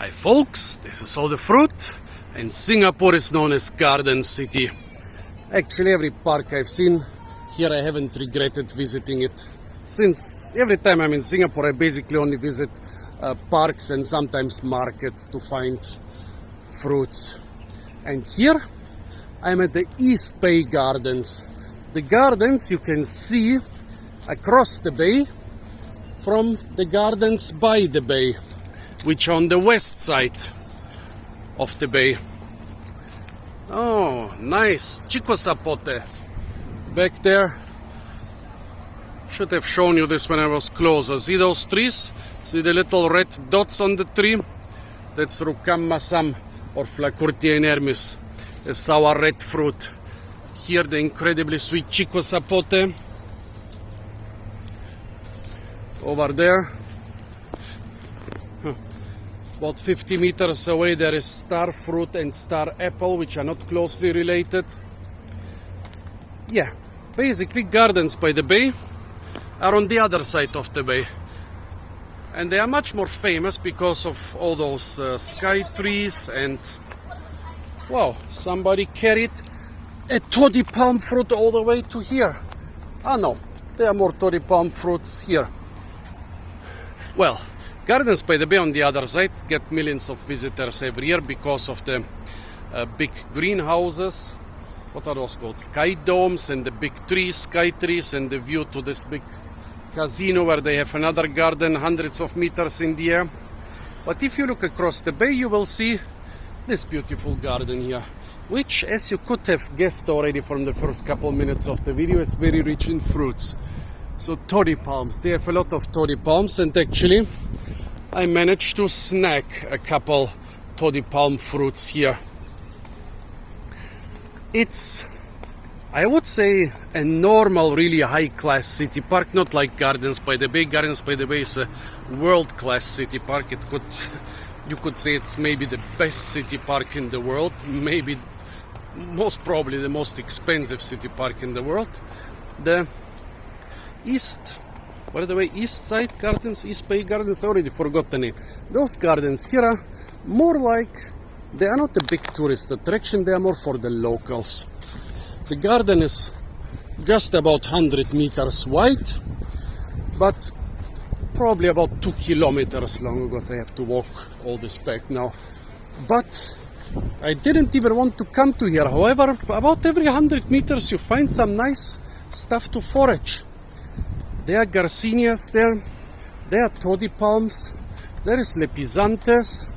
Hi folks, this is all the fruit, and Singapore is known as Garden City. Actually, every park I've seen here I haven't regretted visiting it. Since every time I'm in Singapore I basically only visit parks and sometimes markets to find fruits. And here I'm at the East Bay Gardens. The gardens you can see across the bay from the gardens by the bay, which are on the west side of the bay. Oh, nice. Chico Sapote. Back there. Should have shown you this when I was closer. See those trees? See the little red dots on the tree? That's Rucam Masam or Flacourtia inermis. It's our red fruit. Here the incredibly sweet Chico Sapote. Over there, about 50 meters away, there is star fruit and star apple, which are not closely related. Yeah, basically gardens by the bay are on the other side of the bay. And they are much more famous because of all those sky trees and... Wow, somebody carried a toddy palm fruit all the way to here. Ah no, there are more toddy palm fruits here. Well, Gardens by the Bay on the other side get millions of visitors every year because of the big greenhouses. What are those called? Sky domes, and the big trees, sky trees, and the view to this big casino where they have another garden hundreds of meters in the air. But if you look across the bay, you will see this beautiful garden here, which, as you could have guessed already from the first couple minutes of the video, is very rich in fruits. So toddy palms, they have a lot of toddy palms, and actually I managed to snag a couple toddy palm fruits here. It's, I would say, a normal, really high-class city park, not like Gardens by the Bay. Gardens by the Bay is a world-class city park. You could say it's maybe the best city park in the world, maybe most probably the most expensive city park in the world. The East Side Gardens, East Bay Gardens, I already forgot the name. Those gardens here are more like, they are not a big tourist attraction, they are more for the locals. The garden is just about 100 meters wide, but probably about 2 kilometers long. I have to walk all this back now. But I didn't even want to come to here. However, about every 100 meters you find some nice stuff to forage. There are garcinias there are toddy palms, there is lepizantes,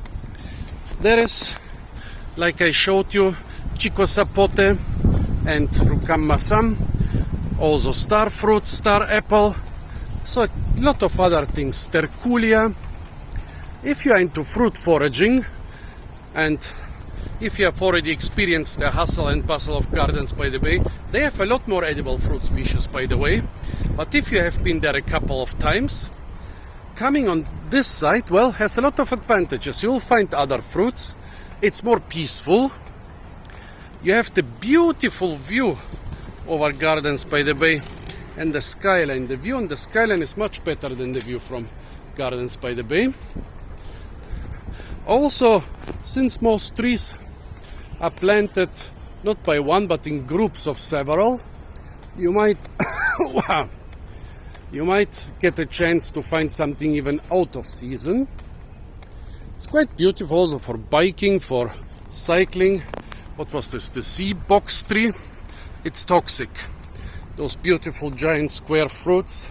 there is, like I showed you, Chico Sapote and Rucam Masam, also star fruit, star apple, so a lot of other things, terculia. If you are into fruit foraging, and if you have already experienced the hustle and bustle of Gardens by the Bay, they have a lot more edible fruit species, by the way. But if you have been there a couple of times, coming on this side, well, has a lot of advantages. You'll find other fruits. It's more peaceful. You have the beautiful view over Gardens by the Bay and the skyline. The view on the skyline is much better than the view from Gardens by the Bay. Also, since most trees are planted not by one but in groups of several, you might get a chance to find something even out of season. It's quite beautiful also for biking, for cycling. What was this? The sea box tree? It's toxic. Those beautiful giant square fruits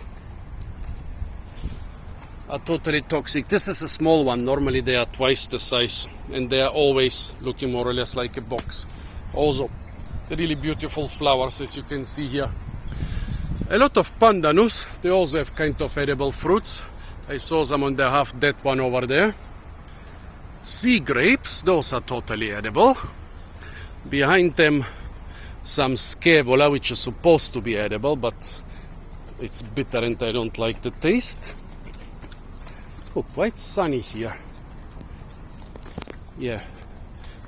are totally toxic. This is a small one. Normally they are twice the size, and they are always looking more or less like a box. Also, really beautiful flowers, as you can see here. A lot of pandanus, they also have kind of edible fruits. I saw some on the half dead one over there. Sea grapes, those are totally edible. Behind them, some scaevola, which is supposed to be edible, but it's bitter and I don't like the taste. Oh, quite sunny here. Yeah,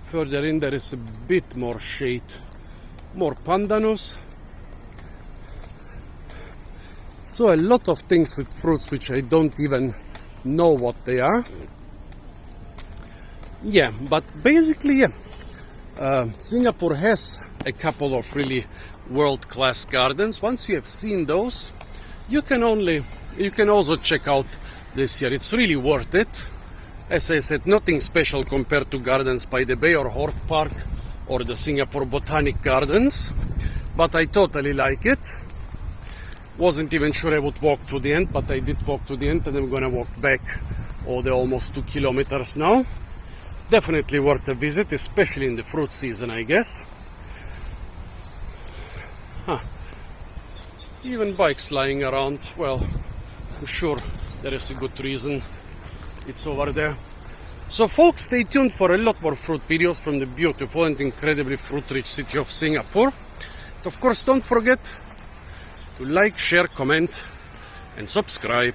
further in there is a bit more shade. More pandanus. So a lot of things with fruits which I don't even know what they are. Yeah, but basically, Singapore has a couple of really world-class gardens. Once you have seen those, you can also check out this here. It's really worth it. As I said, nothing special compared to Gardens by the Bay or Hort Park or the Singapore Botanic Gardens, but I totally like it. Wasn't even sure I would walk to the end, but I did walk to the end, and I'm gonna walk back the almost 2 kilometers now. Definitely worth a visit, especially in the fruit season, I guess. Even bikes lying around. Well, I'm sure there is a good reason it's over there. So folks, stay tuned for a lot more fruit videos from the beautiful and incredibly fruit-rich city of Singapore. Of course, don't forget to like, share, comment, and subscribe.